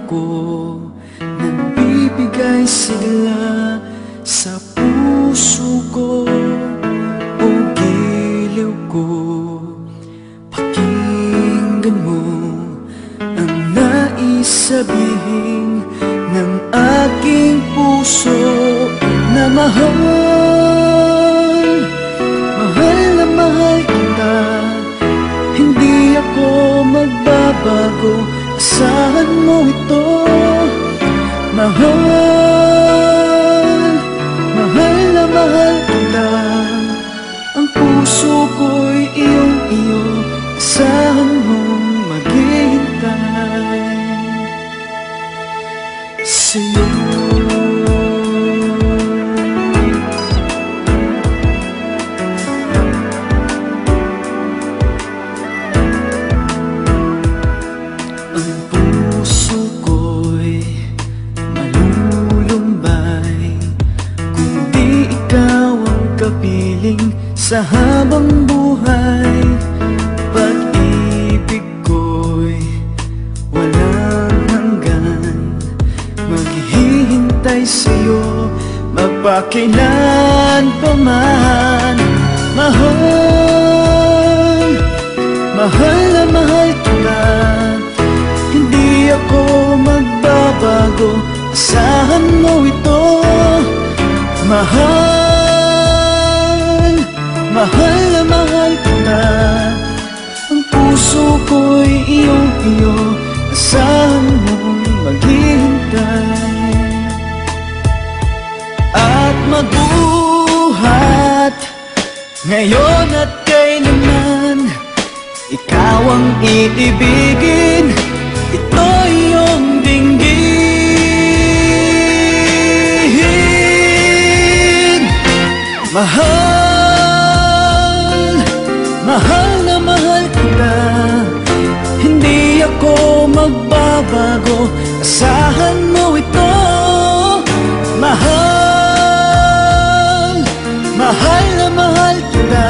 ko, nagbibigay sigla sa puso ko o giliw ko. Pakinggan mo ang nais sabihin ng aking puso na mahal. Mahal na mahal kita, hindi ako magbabago, asahan mo ito. Mahal, mahal na mahal kita, ang puso ko'y iyong-iyo, asahan mong maghihintay sa'yo. Sa habang buhay, pag-ibig ko'y walang hanggan. Maghihintay sa'yo magpakailan pa man. Mahal, mahal na mahal kita, hindi ako magbabago, asahan mo ito. Mahal, mahal na mahal kita, ang puso ko'y iyong-iyo, asahan mong maghihintay. At magbuhat ngayon at kailanman, ikaw ang iibigin, ito iyong dinggin. Mahal, mahal na mahal kita, hindi ako magbabago, asahan mo ito. Mahal, mahal na mahal kita,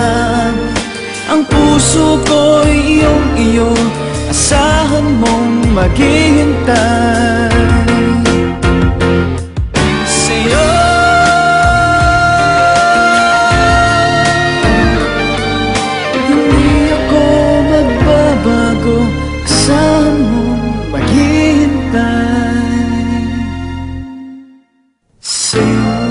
ang puso ko'y iyong-iyo, asahan mong maghihintay sa'yo. Asahan mong maghihintay sa'yo.